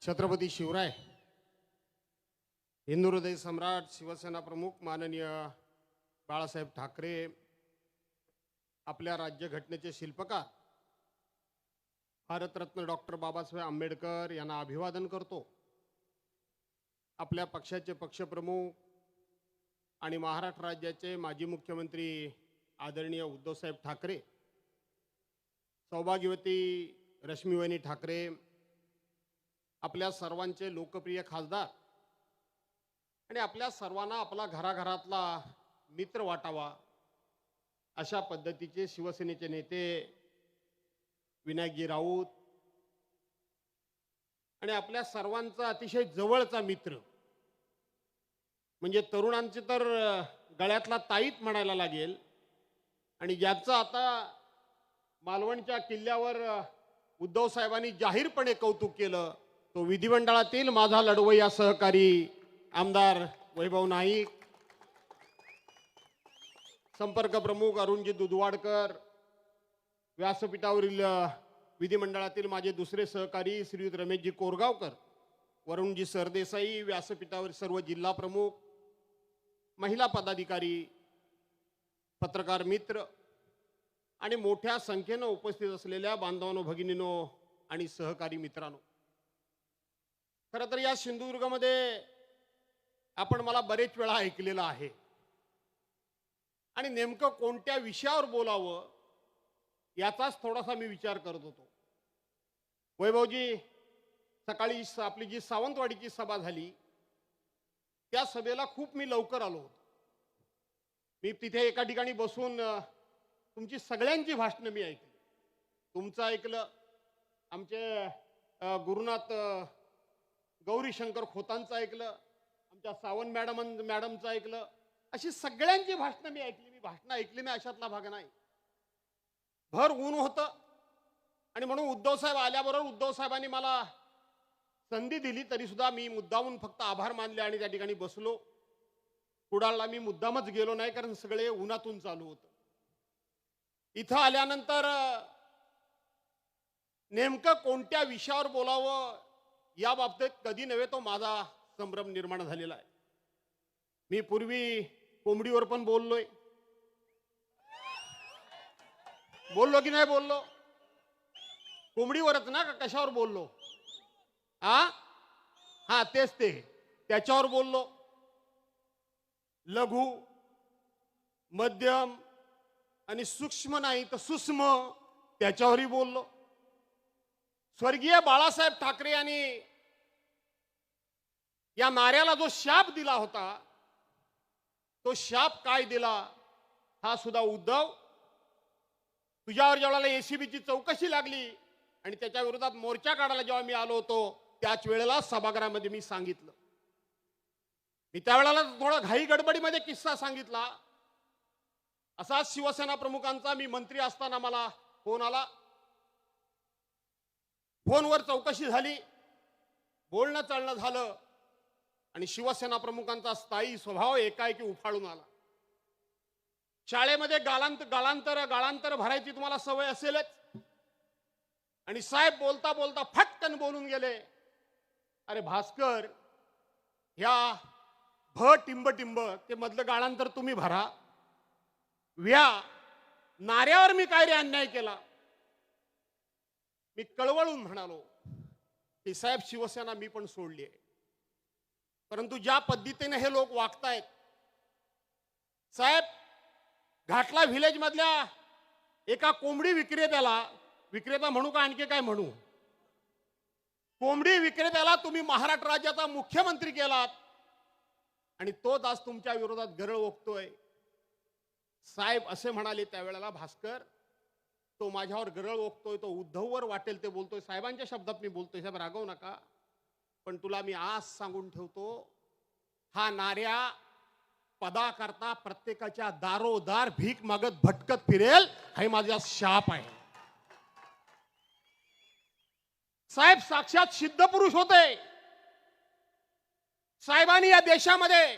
छत्रपती शिवराय, हिंदू हृदय सम्राट, शिवसेना प्रमुख माननीय बाळासाहेब ठाकरे, आपल्या राज्यघटनेचे शिल्पकार भारतरत्न डॉक्टर बाबासाहेब आंबेडकर यांना अभिवादन करतो. आपल्या पक्षाचे पक्षप्रमुख आणि महाराष्ट्र राज्याचे माजी मुख्यमंत्री आदरणीय उद्धवसाहेब ठाकरे, सौभाग्यवती रश्मीवहिनी ठाकरे, आपल्या सर्वांचे लोकप्रिय खासदार आणि आपल्या सर्वांना आपला घराघरातला मित्र वाटावा अशा पद्धतीचे शिवसेनेचे नेते विनायकजी राऊत आणि आपल्या सर्वांचा अतिशय जवळचा मित्र म्हणजे तरुणांचे तर गळ्यातला ताईत म्हणायला लागेल आणि ज्याचं आता मालवणच्या किल्ल्यावर उद्धव साहेबांनी जाहीरपणे कौतुक केलं तो विधिमंडळातील माझा लढवय्या सहकारी आमदार वैभव नाईक, संपर्क प्रमुख अरुणजी दुधवाडकर, व्यासपीठावरील विधिमंडळातील माझे दुसरे सहकारी श्रीयुत रमेशजी कोरगावकर, वरुणजी सरदेसाई, व्यासपीठावर सर्व जिल्हा प्रमुख, महिला पदाधिकारी, पत्रकार मित्र आणि मोठ्या संख्येने उपस्थित असलेल्या बांधवांनो, भगिनींनो आणि सहकारी मित्रांनो, खरं तर या सिंधुदुर्गमध्ये आपण मला बरेच वेळा ऐकलेलं आहे आणि नेमकं कोणत्या विषयावर बोलावं याचाच थोडासा मी विचार करत होतो. वैभवजी, सकाळी आपली जी सावंतवाडीची सभा झाली त्या सभेला खूप मी लवकर आलो होतो. मी तिथे एका ठिकाणी बसून तुमची सगळ्यांची भाषणं मी ऐकली. तुमचं ऐकलं, आमचे गुरुनाथ गौरीशंकर खोतांचं ऐकलं, आमच्या सावंत मॅडमचं ऐकलं, अशी सगळ्यांची भाषणं मी ऐकली. मी भाषणं ऐकली नाही अशातला भाग नाही. भर ऊन होतं आणि म्हणून उद्धव साहेब आल्याबरोबर उद्धव साहेबांनी मला संधी दिली तरी सुद्धा मी मुद्दामून फक्त आभार मानले आणि त्या ठिकाणी बसलो. कुडाळला मी मुद्दामच गेलो नाही कारण सगळे उन्हातून चालू होतं. इथं आल्यानंतर नेमकं कोणत्या विषयावर बोलावं या बाबतीत कधी नव्हे तो माझा संभ्रम निर्माण झालेला आहे. मी पूर्वी कोंबडीवर पण बोललो की नाही बोललो? कोंबडीवरच ना, का कशावर बोललो? हा तेच ते, त्याच्यावर बोललो. लघु, मध्यम आणि सूक्ष्म नाही तर सूक्ष्म त्याच्यावरही बोललो. स्वर्गीय बाळासाहेब ठाकरे यांनी या नाऱ्याला जो शाप दिला होता तो शाप काय दिला हा सुद्धा उद्धव, तुझ्यावर ज्यावेळेला एसीबीची चौकशी लागली आणि त्याच्या विरोधात मोर्चा काढायला जेव्हा मी आलो होतो त्याच वेळेला सभागृहामध्ये मी सांगितलं. मी त्यावेळेला थोडा घाई गडबडीमध्ये किस्सा सांगितला. असाच शिवसेना प्रमुखांचा मी मंत्री असताना मला फोन आला. फोनवर चौकशी झाली, बोलणं चालणं झालं आणि शिवसेना प्रमुखांचा स्थायी स्वभाव एकाएकी उफाळून आला. शाळेमध्ये गाळांतर भरायची तुम्हाला सवय असेलच आणि साहेब बोलता बोलता फटकन बोलून गेले, अरे भास्कर, ह्या टिंब ते मधलं गाळांतर तुम्ही भरा. नाऱ्यावर मी काय रे अन्याय केला? मी कळवळून म्हणालो की साहेब, शिवसेना मी पण सोडली आहे, परंतु ज्या पद्धतीने हे लोक वागतायत साहेब, घाटला व्हिलेज मधल्या एका कोंबडी विक्रेता म्हणू का आणखी काय म्हणू, कोंबडी विक्रेत्याला तुम्ही महाराष्ट्र राज्याचा मुख्यमंत्री केलात आणि तोच आज तुमच्या विरोधात गरळ ओकतोय. साहेब असे म्हणाले त्यावेळेला, भास्कर, तो माझ्यावर गरळ ओकतोय, तो उद्धववर वाटेल ते बोलतोय, साहेबांच्या शब्दात मी बोलतोय, साहेब रागवू नका, पण तुला मी आज सांगून ठेवतो, हा नाऱ्या पदाकरता प्रत्येकाच्या दारोदार भीक मागत भटकत फिरेल, हा माझा शाप आहे. साहेब साक्षात सिद्ध पुरुष होते. साहेबांनी या देशामध्ये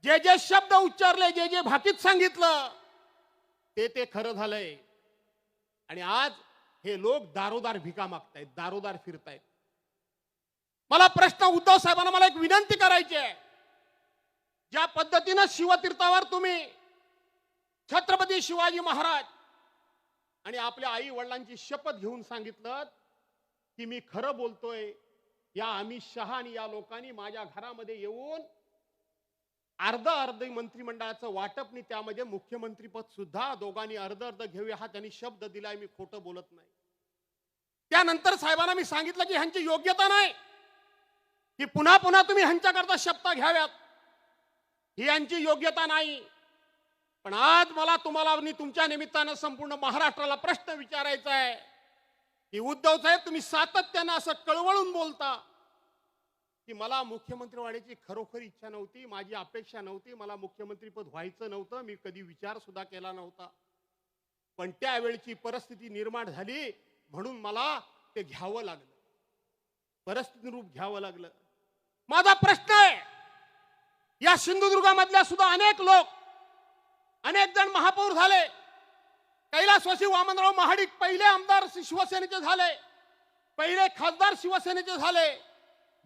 जे जे शब्द उच्चारले, जे जे भाकीत सांगितलं ते खरं झालंय आणि आज हे लोक दारोदार भिका मागतायत, दारोदार फिरतायत. मला प्रश्न उद्धव साहेबांना मला एक विनंती करायची आहे. ज्या पद्धतीनं शिवतीर्थावर तुम्ही छत्रपती शिवाजी महाराज आणि आपल्या आई वडिलांची शपथ घेऊन सांगितलं की मी खरं बोलतोय, या अमित शहा आणि या लोकांनी माझ्या घरामध्ये येऊन अर्ध मंत्रिमंडळाचं वाटप नाही, त्यामध्ये मुख्यमंत्रीपद सुद्धा दोघांनी अर्ध घेऊया हा त्यांनी शब्द दिलाय. मी खोटं बोलत नाही. त्यानंतर साहेबांना मी सांगितलं की ह्यांची योग्यता नाही की पुन्हा पुन्हा तुम्ही ह्यांच्याकरता शपथ घ्याव्यात, ही यांची योग्यता नाही. पण आज मला तुम्हाला आणि तुमच्या निमित्तानं संपूर्ण महाराष्ट्राला प्रश्न विचारायचा आहे की उद्धव साहेब, तुम्ही सातत्यानं असं कळवळून बोलता की मला मुख्यमंत्री व्हायची खरोखर इच्छा नव्हती, माझी अपेक्षा नव्हती, मला मुख्यमंत्रीपद व्हायचं नव्हतं, मी कधी विचार सुद्धा केला नव्हता, पण त्यावेळची परिस्थिती निर्माण झाली म्हणून मला ते घ्यावं लागलं, परिस्थिती रूप घ्यावं लागलं. माझा प्रश्न आहे, या सिंधुदुर्गामधल्या सुद्धा अनेक लोक, अनेक जण महापौर झाले. कैलासवासी वामनराव महाडिक पहिले आमदार शिवसेनेचे झाले, पहिले खासदार शिवसेनेचे झाले,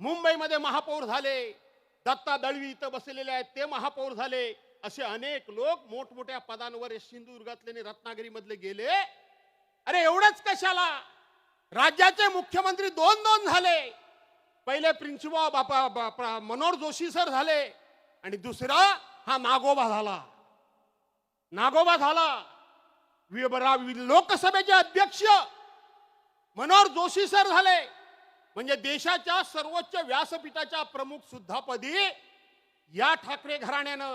मुंबईमध्ये महापौर झाले, दत्ता दळवी इथं बसलेले आहेत ते महापौर झाले. असे अनेक लोक मोठमोठ्या पदांवर सिंधुदुर्गातले रत्नागिरी मधले गेले. अरे एवढंच कशाला, राज्याचे मुख्यमंत्री दोन दोन झाले. पहिले प्रिन्सिपल मनोहर जोशी सर झाले आणि दुसरा हा नागोबा झाला. लोकसभेचे अध्यक्ष मनोहर जोशी सर झाले. म्हणजे देशाच्या सर्वोच्च व्यासपीठाच्या प्रमुख सुद्धा पदी या ठाकरे घराण्यानं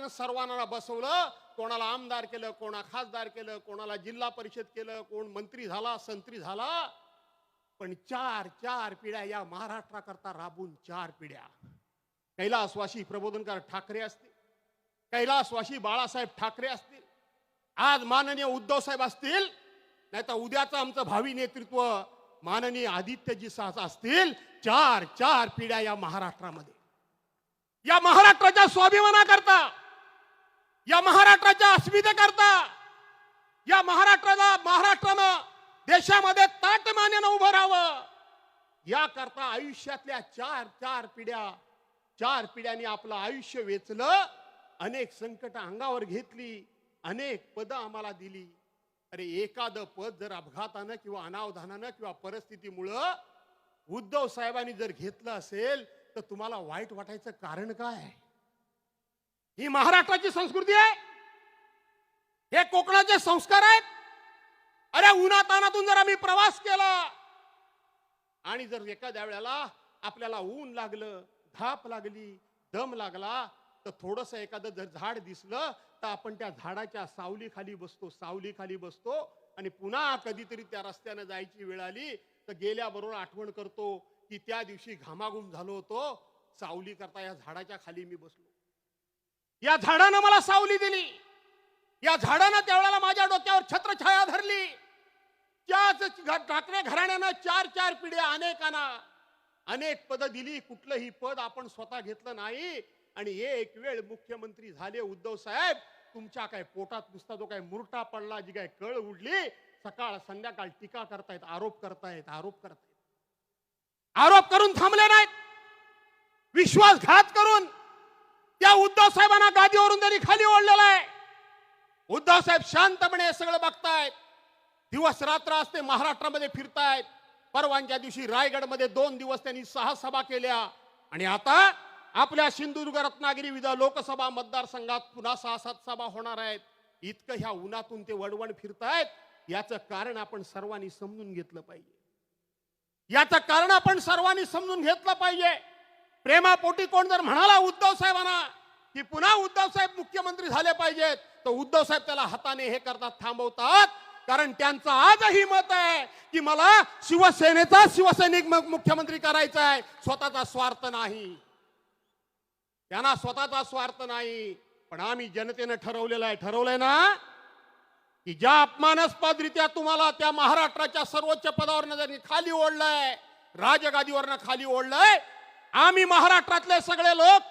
सर्वांना बसवलं. कोणाला आमदार केलं, कोणा खासदार केलं, कोणाला जिल्हा परिषद केलं, कोण मंत्री झाला, संत्री झाला. पण चार पिढ्या या महाराष्ट्राकरता राबून 4 पिढ्या. कैलासवासी प्रबोधनकार ठाकरे असतील, कैलासवासी बाळासाहेब ठाकरे असतील, आज माननीय उद्धव साहेब असतील, नाही तर उद्याचं आमचं भावी नेतृत्व माननीय आदित्यजी साह असतील. 4 पिढ्या या महाराष्ट्रामध्ये, या महाराष्ट्राच्या स्वाभिमानाकरता, या महाराष्ट्राच्या अस्मितेकरता, या महाराष्ट्रानं देशामध्ये ताटमानेनं उभं राहावं याकरता आयुष्यातल्या 4 पिढ्यांनी आपलं आयुष्य वेचलं. अनेक संकट अंगावर घेतली, अनेक पदं आम्हाला दिली. अरे एखादं पद जर अपघातानं किंवा अनावधानानं किंवा परिस्थितीमुळं उद्धव साहेबांनी जर घेतलं असेल तर तुम्हाला वाईट वाटायचं कारण काय? ही महाराष्ट्राची संस्कृती आहे, हे कोकणाचे संस्कार आहेत. अरे उन्हातानातून जर आम्ही प्रवास केला आणि जर एखाद्या वेळेला आपल्याला ऊन लागलं, धाप लागली, दम लागला, तर थोडस एखादं जर झाड दिसलं तर आपण त्या झाडाच्या सावलीखाली बसतो आणि पुन्हा कधीतरी त्या रस्त्याने जायची वेळ आली तर गेल्याबरोबर आठवण करतो की त्या दिवशी घामाघूम झालो होतो, सावली करता या झाडाच्या खाली मी बसलो, या झाडानं मला सावली दिली, या झाडानं त्यावेळेला माझ्या डोक्यावर छत्रछाया धरली. त्याच ठाकरे घराण्यानं 4 पिढ्या अनेकांना अनेक पद दिली. कुठलंही पद आपण स्वतः घेतलं नाही. आणि एक वेळ मुख्यमंत्री झाले उद्धव साहेब, तुमच्या काय पोटात नुसता जो काय मुरटा पडला, जी काय कळ उडली, सकाळ संध्याकाळ टीका करतायत, आरोप करतायत. आरोप करून थांबले नाहीत, विश्वासघात करून त्या उद्धव साहेबांना गादीवरून त्यांनी खाली ओढलेला आहे. उद्धव साहेब शांतपणे हे सगळं बघतायत. दिवस रात्र असते महाराष्ट्रामध्ये फिरतायत. परवांच्या दिवशी रायगडमध्ये 2 दिवस त्यांनी 6 सभा केल्या आणि आता आपल्या सिंधुदुर्ग रत्नागिरी लोकसभा मतदारसंघात पुन्हा 6-7 सभा होणार आहेत. इतकं ह्या उन्हातून ते वडवण फिरतायत. याचं कारण आपण सर्वांनी समजून घेतलं पाहिजे. प्रेमापोटी कोण जर म्हणाला उद्धव साहेबांना की पुन्हा उद्धव साहेब मुख्यमंत्री झाले पाहिजेत, तर उद्धव साहेब त्याला हाताने हे करतात, थांबवतात. कारण त्यांचं आजही मत आहे की मला शिवसेनेचा शिवसैनिक मुख्यमंत्री करायचा आहे, स्वतःचा स्वार्थ नाही. त्यांना स्वतःचा स्वार्थ नाही. पण आम्ही जनतेने ठरवलंय ना की ज्या अपमानास्पदरित्या तुम्हाला त्या महाराष्ट्राच्या सर्वोच्च पदावर जर खाली ओढलंय, राजगादीवरनं खाली ओढलंय, आम्ही महाराष्ट्रातले सगळे लोक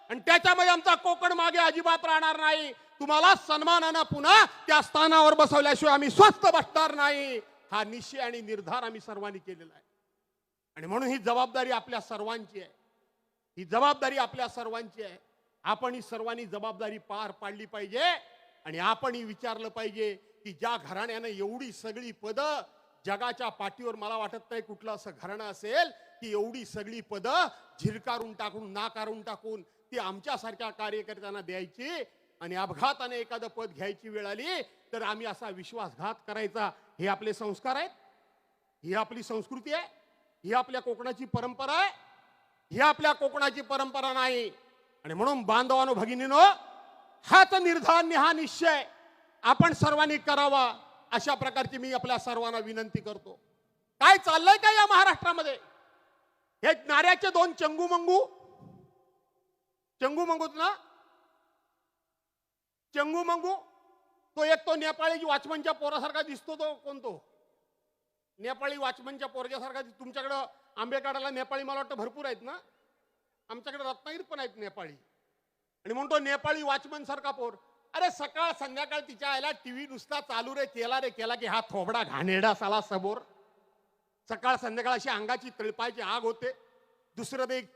आणि त्याच्यामध्ये आमचा कोकण मागे अजिबात राहणार नाही. तुम्हाला सन्मानानं पुन्हा त्या स्थानावर बसवल्याशिवाय आम्ही स्वस्थ बसणार नाही. हा निश्चय आणि निर्धार आम्ही सर्वांनी केलेला आहे. आणि म्हणून ही जबाबदारी आपल्या सर्वांची आहे. ही जबाबदारी आपल्या सर्वांची आहे. आपण ही सर्वांनी जबाबदारी पार पाडली पाहिजे. आणि आपणही विचारलं पाहिजे की ज्या घराण्यानं एवढी सगळी पदं जगाच्या पाठीवर, मला वाटत नाही कुठलं असं घराणं असेल की एवढी सगळी पदं झिरकारून टाकून, नाकारून टाकून ती आमच्यासारख्या कार्यकर्त्यांना द्यायची आणि अपघाताने एखादं पद घ्यायची वेळ आली तर आम्ही असा विश्वासघात करायचा. हे आपले संस्कार आहेत, ही आपली संस्कृती आहे, ही आपल्या कोकणाची परंपरा आहे. ही आपल्या कोकणाची परंपरा नाही. आणि म्हणून बांधवानो, भगिनीनो, हाच निर्धार, हा निश्चय आपण सर्वांनी करावा, अशा प्रकारची मी आपल्या सर्वांना विनंती करतो. काय चाललंय का या महाराष्ट्रामध्ये? हे नाऱ्याचे दोन चंगू मंगूत ना, चंगू मंगू, तो एक तो नेपाळी वॉचमनच्या पोरासारखा दिसतो. तो कोणतो नेपाळी वॉचमनच्या पोरग्यासारखा. तुमच्याकडं आंबेकाडाला नेपाळी मला वाटतं भरपूर आहेत ना, आमच्याकडे रत्नागिरीत पण आहेत नेपाळी. आणि म्हणतो नेपाळी वॉचमन सारखा पोर. अरे सकाळ संध्याकाळ तिच्या आईला टीव्ही नुसता चालू रे केला की हा थोबडा घाणेरडा साला समोर. सकाळ संध्याकाळ अशी अंगाची तळपायची आग होते. दुसरं ते एक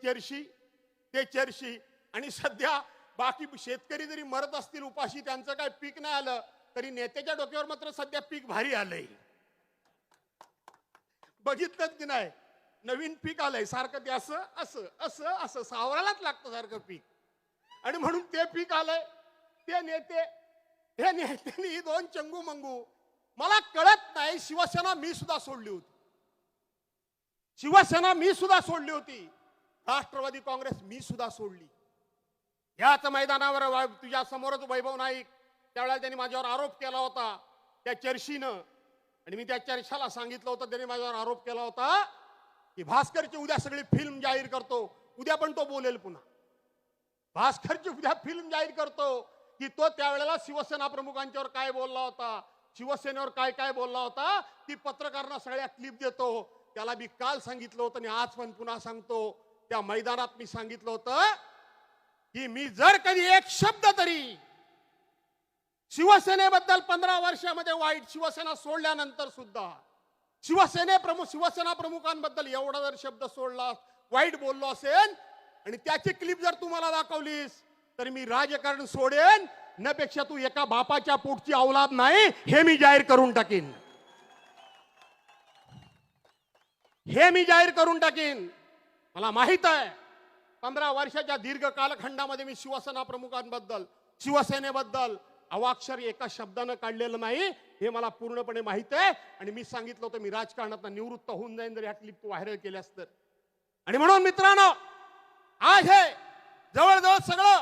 चर्शी. आणि सध्या बाकी शेतकरी जरी मरत असतील उपाशी, त्यांचं काय पीक नाही आलं तरी नेत्याच्या डोक्यावर मात्र सध्या पीक भारी आलंय. बघितलं की नाही, नवीन पीक आलंय सारखं. ते असं असं असं असं सावरायलाच लागतं सारखं पीक. आणि म्हणून ते पीक आलंय. ते नेते, हे नेत्यांनी ही दोन चंगू मंगू. मला कळत नाही, शिवसेना मी सुद्धा सोडली होती, राष्ट्रवादी काँग्रेस मी सुद्धा सोडली. याच मैदानावर तुझ्या समोरच वैभव नाईक, त्यावेळेला त्यांनी माझ्यावर आरोप केला होता त्या चर्शीनं. आणि मी त्या चर्चाला सांगितलं होतं, त्यांनी माझ्यावर आरोप केला होता की भास्करची उद्या सगळी फिल्म जाहीर करतो. उद्या पण तो बोलेल पुन्हा. भास्करची उद्या फिल्म जाहीर करतो की तो त्यावेळेला शिवसेना प्रमुखांच्यावर काय बोलला होता, शिवसेनेवर काय काय बोलला होता, ती पत्रकारांना सगळ्या क्लिप देतो. त्याला मी काल सांगितलं होतं आणि आज पण पुन्हा सांगतो, त्या मैदानात मी सांगितलं होतं की मी जर कधी एक शब्द तरी शिवसेनेबद्दल 15 वर्षामध्ये वाईट, शिवसेना सोडल्यानंतर सुद्धा शिवसेना प्रमुखांबद्दल एवढा जर शब्द सोडला, वाईट बोललो असेल आणि त्याची क्लिप जर तुम्हाला दाखवलीस तर मी राजकारण सोडेन. नपेक्षा तू एका बापाच्या पोटची औलाद नाही, हे मी जाहीर करून टाकीन. मला माहित आहे 15 वर्षाच्या दीर्घ कालखंडामध्ये मी शिवसेना प्रमुखांबद्दल, शिवसेनेबद्दल अवाक्षर एका शब्दानं काढलेलं नाही, हे मला पूर्णपणे माहित आहे. आणि मी सांगितलं होतं मी राजकारणात निवृत्त होऊन जाईन जर ह्या क्लिप व्हायरल केल्यास तर. आणि म्हणून मित्रांनो, आज हे जवळजवळ सगळं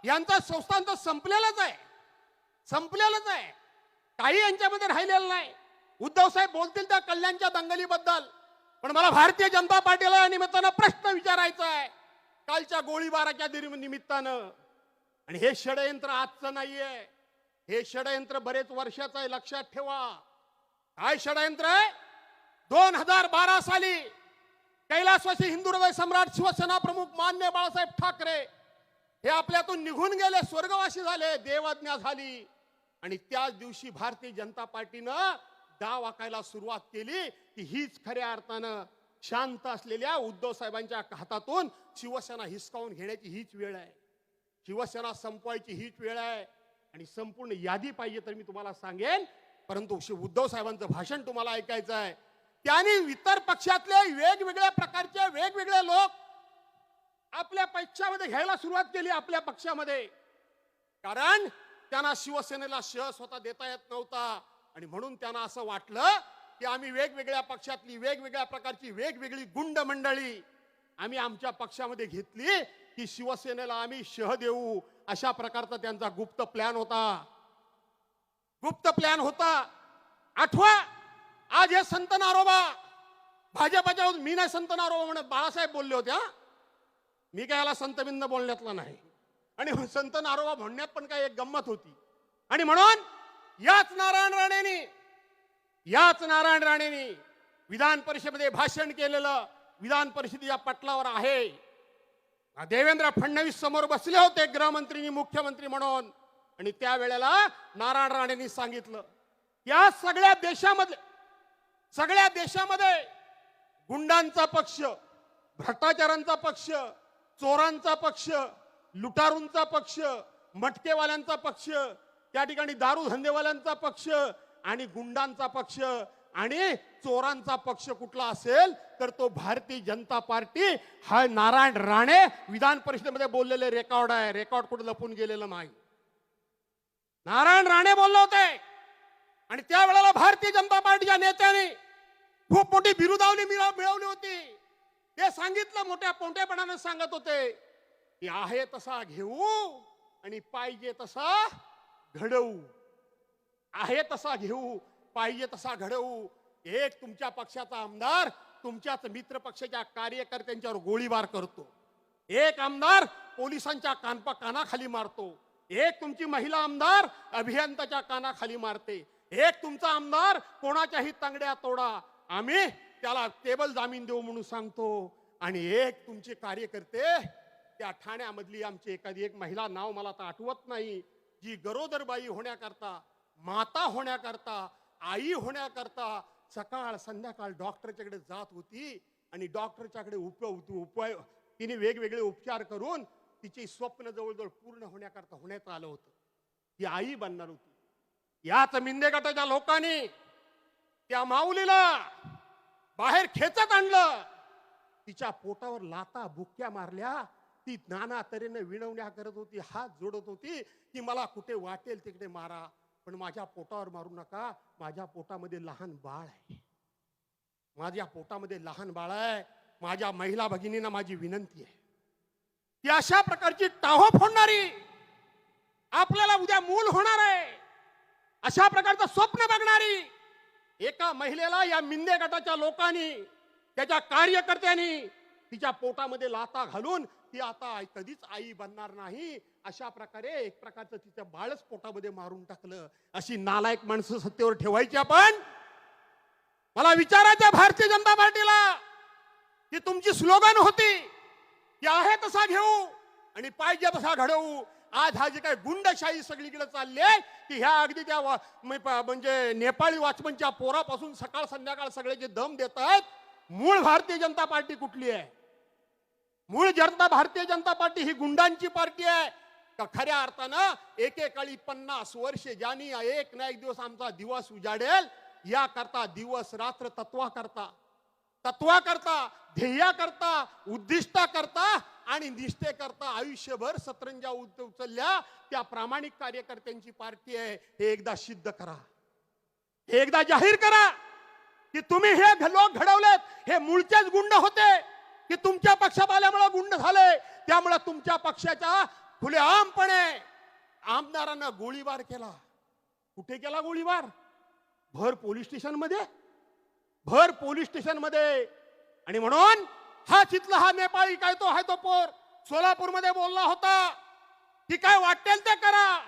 यांचं संस्थान तर संपलेलंच आहे. काही यांच्यामध्ये राहिलेलं नाही. उद्धव साहेब बोलतील त्या कल्याणच्या दंगलीबद्दल, पण मला भारतीय जनता पार्टीला या निमित्तानं प्रश्न विचारायचा आहे. कालच्या गोळीबाराच्या निमित्तानं, आणि हे षडयंत्र आजचं नाहीये, हे षडयंत्र बरेच वर्षाचं आहे. लक्षात ठेवा. काय षडयंत्र आहे? 2012 साली कैलासवासी हिंदू हृदय सम्राट शिवसेना प्रमुख मान्य बाळासाहेब ठाकरे हे आपल्यातून निघून गेले, स्वर्गवासी झाले, देवज्ञा झाली. आणि त्याच दिवशी भारतीय जनता पार्टीनं डाव आखायला सुरुवात केली की हीच खऱ्या अर्थानं शांत असलेल्या उद्धव साहेबांच्या हातातून शिवसेना हिसकावून घेण्याची हीच वेळ आहे. शिवसेना संपवायची हीच वेळ आहे. आणि संपूर्ण यादी पाहिजे तर मी तुम्हाला सांगेन, परंतु उद्धव साहेबांचं भाषण तुम्हाला ऐकायचं आहे. त्यांनी इतर पक्षातले वेगवेगळ्या प्रकारचे वेगवेगळे लोक आपल्या पक्षामध्ये घ्यायला सुरुवात केली, आपल्या पक्षामध्ये. कारण त्यांना शिवसेनेला शह स्वतः देता येत नव्हता. आणि म्हणून त्यांना असं वाटलं की आम्ही वेगवेगळ्या पक्षातली वेगवेगळ्या प्रकारची वेगवेगळी गुंड मंडळी आम्ही आमच्या पक्षामध्ये घेतली की शिवसेनेला आम्ही शह देऊ, अशा प्रकारचा त्यांचा गुप्त प्लॅन होता. आठवा, आज हे संत नारोबा भाजपाच्या, मी नाही संत नारोबा म्हणत, बाळासाहेब बोलले होते. मी काय याला संतबिंद बोलण्यातला नाही. आणि संत नारोबा म्हणण्यात पण काय एक गंमत होती. आणि म्हणून याच नारायण राणेंनी विधान परिषदेमध्ये भाषण केलेलं विधान परिषदेच्या पटलावर आहे. देवेंद्र फडणवीस समोर बसले होते गृहमंत्री, मुख्यमंत्री म्हणून. आणि त्यावेळेला नारायण राणेंनी सांगितलं या सगळ्या देशामध्ये गुंडांचा पक्ष, भ्रष्टाचारांचा पक्ष, चोरांचा पक्ष, लुटारूंचा पक्ष, मटकेवाल्यांचा पक्ष, त्या ठिकाणी दारू धंदेवाल्यांचा पक्ष आणि गुंडांचा पक्ष आणि चोरांचा पक्ष कुठला असेल तर तो भारतीय जनता पार्टी. हा नारायण राणे विधान परिषदेमध्ये बोललेले रेकॉर्ड आहे. रेकॉर्ड कुठे लपून गेलेलं नाही. नारायण राणे बोलले होते आणि त्यावेळेला भारतीय जनता पार्टीच्या नेत्याने खूप मोठी बिरुदावली मिळवली होती. ते सांगितलं, मोठ्या पोंटेपणाने सांगत होते की आहे तसा घेऊ आणि पाहिजे तसा घडवू. आहे तसा घेऊ, पाहिजे तसा घडवू. एक तुमच्या पक्षाचा आमदार तुमच्याच मित्र पक्षाच्या कार्यकर्त्यांच्यावर गोळीबार करतो. एक आमदार पोलिसांच्या कानाखाली मारतो. एक तुमची महिला आमदार अभियंताच्या कानाखाली मारते. एक तुमचा आमदार कोणाच्याही तांगड्या तोडा, आम्ही त्याला टेबल जामीन देऊ म्हणून सांगतो. आणि एक तुमचे कार्यकर्ते, त्या ठाण्यामधली आमची एखादी एक महिला, नाव मला आता आठवत नाही, जी गरोदर बाई होण्याकरता, माता होण्याकरता, आई होण्याकरता सकाळ संध्याकाळ डॉक्टरच्याकडे जात होती आणि डॉक्टरच्याकडे तिने वेगवेगळे उपचार करून तिचे स्वप्न जवळजवळ पूर्ण होण्यात आलं होतं. ती आई बनणार होती. याच मिंदे गटाच्या लोकांनी त्या माऊलीला बाहेर खेचत आणलं. तिच्या पोटावर लाता बुक्क्या मारल्या. ती नाना तऱ्हेने विनवण्या करत होती, हात जोडत होती की मला कुठे वाटेल तिकडे मारा, पण माझ्या पोटावर मारू नका. माझ्या पोटामध्ये लहान बाळ आहे. माझ्या पोटामध्ये लहान बाळ आहे. माझ्या महिला भगिनींना माझी विनंती आहे की अशा प्रकारची टाहो फोडणारी, आपल्याला उद्या मूल होणार आहे अशा प्रकारचं स्वप्न बघणारी एका महिलेला या मिंदे गटाच्या लोकांनी, त्याच्या कार्यकर्त्यांनी तिच्या पोटामध्ये लाता घालून ती आता कधीच आई बनणार नाही अशा प्रकारे एक प्रकारचं तिचं बाळच पोटामध्ये मारून टाकलं. अशी नालायक माणसं सत्तेवर ठेवायची आपण? मला विचारायचं भारतीय जनता पार्टीला की तुमची स्लोगन होती की आहे तसा घेऊ आणि पाहिजे तसा घडवू. आज हा जे काय गुंडशाही सगळीकडे चालली आहे की ह्या अगदी त्या म्हणजे नेपाळी वॉचमनच्या पोरापासून सकाळ संध्याकाळ सगळे जे दम देत आहेत, मूळ भारतीय जनता पार्टी कुठली आहे? मूळ भारतीय जनता पार्टी ही गुंडांची पार्टी आहे का खऱ्या अर्थानं एकेकाळी 50 वर्षे ज्यांनी एक ना एक दिवस आमचा दिवस उजाडेल या करता दिवस रात्र तत्वा करता ध्येया करता उद्दिष्टा करता आणि निष्ठे करता आयुष्यभर सतरंजा उचलल्या त्या प्रामाणिक कार्यकर्त्यांची पार्टी आहे. हे एकदा सिद्ध करा, हे एकदा जाहीर करा की तुम्ही हे लोक घडवलेत, हे मूळचेच गुंड होते की तुमच्या पक्षात आल्यामुळे गुंड झाले. त्यामुळे तुमच्या पक्षाच्या खुलेआमपणे आमदारांना गोळीबार केला. कुठे केला गोळीबार? भर पोलीस स्टेशन मध्ये. आणि म्हणून हा चितला हा नेपाळी काय तो आहे तो पोर सोलापूरमध्ये बोलला होता की काय वाटेल ते करा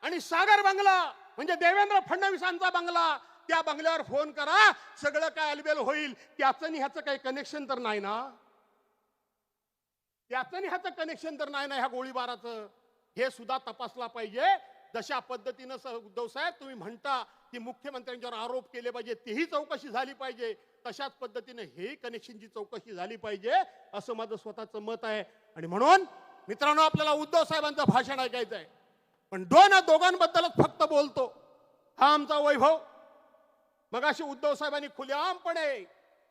आणि सागर बंगला म्हणजे देवेंद्र फडणवीसांचा बंगला, त्या बंगल्यावर फोन करा, सगळं काय अलबेल होईल. त्याचं आणि ह्याचं काही कनेक्शन तर नाही ना? त्याचं आणि ह्याचं कनेक्शन तर नाही ना ह्या गोळीबाराचं? हे सुद्धा तपासला पाहिजे. जशा पद्धतीनं उद्धव साहेब तुम्ही म्हणता की मुख्यमंत्र्यांच्यावर आरोप केले पाहिजे, तेही चौकशी झाली पाहिजे, तशाच पद्धतीने हेही कनेक्शनची चौकशी झाली पाहिजे असं माझं स्वतःचं मत आहे. आणि म्हणून मित्रांनो, आपल्याला उद्धव साहेबांचं भाषण ऐकायचं आहे, पण दोघांबद्दलच फक्त बोलतो. हा आमचा वैभव. मगाशी उद्धव साहेबांनी खुलेआमपणे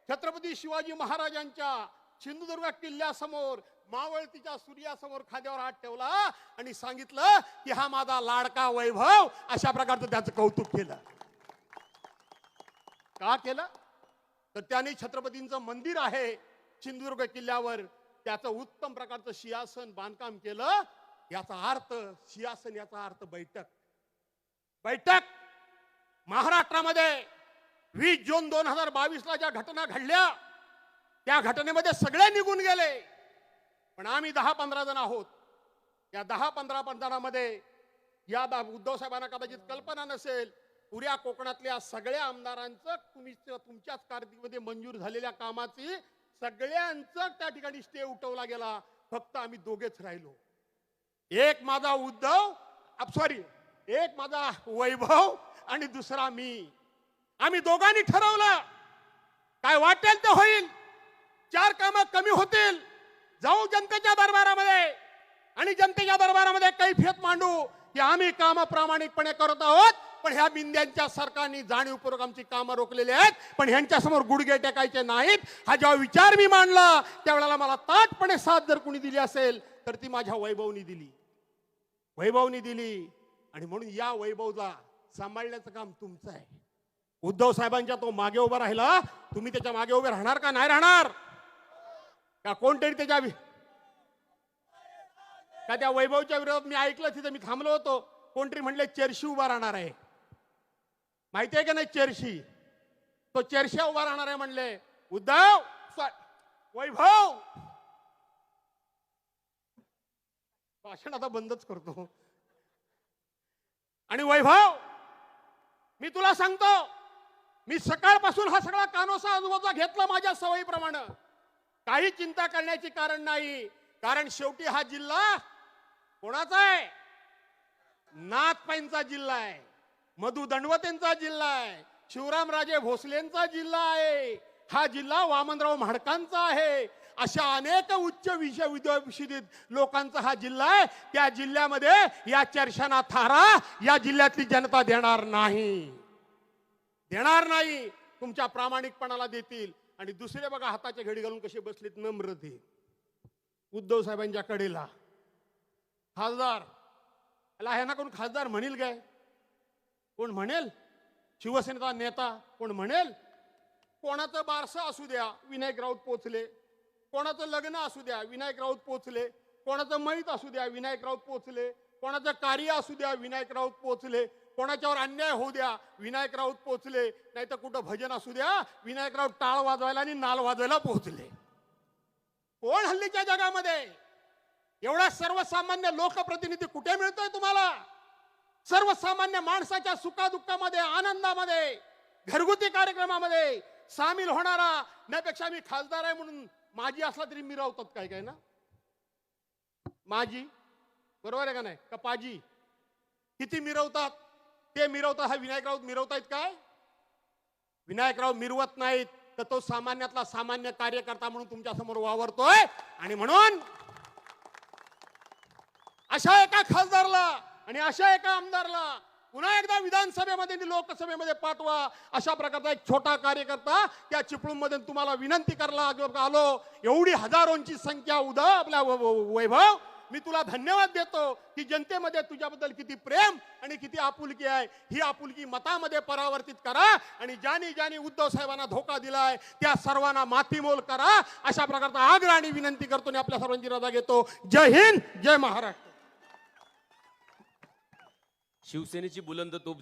छत्रपती शिवाजी महाराजांच्या सिंधुदुर्ग किल्ल्यासमोर मावळतीच्या सूर्यासमोर खांद्यावर हात ठेवला आणि सांगितलं की हा माझा लाडका वैभव. अशा प्रकारचं त्याचं कौतुक केलं. का केलं? तर त्याने छत्रपतींचं मंदिर आहे सिंधुदुर्ग किल्ल्यावर, त्याचं उत्तम प्रकारचं सिंहासन बांधकाम केलं. याचा अर्थ सिंहासन, याचा अर्थ बैठक. महाराष्ट्रामध्ये 20 जून 2022 ज्या घटना घडल्या त्या घटनेमध्ये सगळे निघून गेले, पण आम्ही 10-15 जण आहोत. या 10-15 जणांमध्ये या उद्धव साहेबांना कदाचित कल्पना नसेल, पुऱ्या कोकणातल्या सगळ्या आमदारांचं तुमच्याच कारकिर्दीमध्ये मंजूर झालेल्या कामाची सगळ्यांचं त्या ठिकाणी स्टे उठवला गेला. फक्त आम्ही दोघेच राहिलो. एक माझा वैभव आणि दुसरा मी. आम्ही दोघांनी ठरवलं काय वाटेल ते होईल, चार कामं कमी होतील. जाऊ जनतेच्या दरबारामध्ये आणि जनतेच्या दरबारामध्ये कैफियत मांडू की आम्ही कामं प्रामाणिकपणे करत आहोत, पण ह्या बिंद्यांच्या सरकारने जाणीवपूर्वक आमची कामं रोखलेली आहेत, पण ह्यांच्या समोर गुडघे टेकायचे नाहीत. हा जेव्हा विचार मी मांडला त्यावेळेला मला ताटपणे साथ जर कुणी दिली असेल तर ती माझ्या वैभवनी दिली. आणि म्हणून या वैभवला सांभाळण्याचं काम तुमचं आहे. उद्धव साहेबांच्या तो मागे उभा राहिला, तुम्ही त्याच्या मागे उभे राहणार का नाही राहणार? का कोणतरी त्याच्या का त्या वैभवच्या विरोधात मी ऐकलं, तिथे मी थांबलो होतो, कोणतरी म्हणले चेरशी उभा राहणार आहे. माहिती आहे का नाही चेरशी? तो चेरशा उभा राहणार आहे म्हणले. उद्धव वैभव भाषण आता बंदच करतो. आणि वैभव मी तुला सांगतो, मी सकाळपासून हा सगळा कानोसा अनुभवचा घेतला माझ्या सवयीप्रमाणे. काही चिंता करण्याची कारण नाही, कारण शेवटी हा जिल्हा कोणाचा आहे? नाथपाईंचा जिल्हा आहे, मधु दंडवतेंचा जिल्हा आहे, शिवरामराजे भोसलेंचा जिल्हा आहे, हा जिल्हा वामनराव म्हाडकांचा आहे. अशा अनेक उच्च विद्याविषयित लोकांचा हा जिल्हा आहे. त्या जिल्ह्यामध्ये या चर्चांना थारा या जिल्ह्यातली जनता देणार नाही. तुमच्या प्रामाणिकपणाला देतील. आणि दुसरे बघा हाताच्या घडी घालून कसे बसलेत नम्रते उद्धव साहेबांच्या कडेला. खासदार ह्यांना कोण खासदार म्हणेल काय? कोण म्हणेल? शिवसेनेचा नेता कोण म्हणेल? कोणाचं बारसं असू द्या विनायक राऊत पोचले, कोणाचं लग्न असू द्या विनायक राऊत पोचले, कोणाचं मैत असू द्या विनायक राऊत पोचले, कोणाचं कार्य असू द्या विनायक राऊत पोचले, कोणाच्यावर अन्याय होऊ द्या विनायक राऊत पोचले, नाही तर कुठं भजन असू द्या विनायक राऊत टाळ वाजवायला आणि नाल वाजवायला पोहोचले. कोण हल्लीच्या जगामध्ये एवढा सर्वसामान्य लोकप्रतिनिधी कुठे मिळतोय तुम्हाला? सर्वसामान्य माणसाच्या सुखादुःखामध्ये, आनंदामध्ये, घरगुती कार्यक्रमामध्ये सामील होणारा. त्यापेक्षा मी खासदार आहे म्हणून माझी असला तरी मिरवतात काय काय ना, माझी बरोबर आहे का नाही? का पाजी किती मिरवतात? ते मिरवतात. हा विनायक राऊत मिरवतायत काय? विनायक राऊत मिरवत नाहीत. तर तो सामान्यातला सामान्य कार्यकर्ता म्हणून तुमच्या समोर वावरतोय. आणि म्हणून अशा एका खासदारला आणि अशा एका आमदारला पुन्हा एकदा विधानसभेमध्ये आणि लोकसभेमध्ये पाठवा. अशा प्रकारचा एक छोटा कार्यकर्ता त्या चिपळूणमध्ये तुम्हाला विनंती करायला आलो. एवढी हजारोंची संख्या उदा आपल्या वैभव, मी तुला धन्यवाद देतो की जनतेमध्ये तुझ्याबद्दल किती प्रेम आणि किती आपुलकी आहे. ही आपुलकी मतामध्ये परावर्तित करा आणि ज्यांनी उद्धव साहेबांना धोका दिलाय त्या सर्वांना मातीमोल करा. अशा प्रकारचा आग्रह आणि विनंती करतो आणि आपल्या सर्वांची रजा घेतो. जय हिंद, जय महाराष्ट्र. शिवसेनेची बुलंद तोप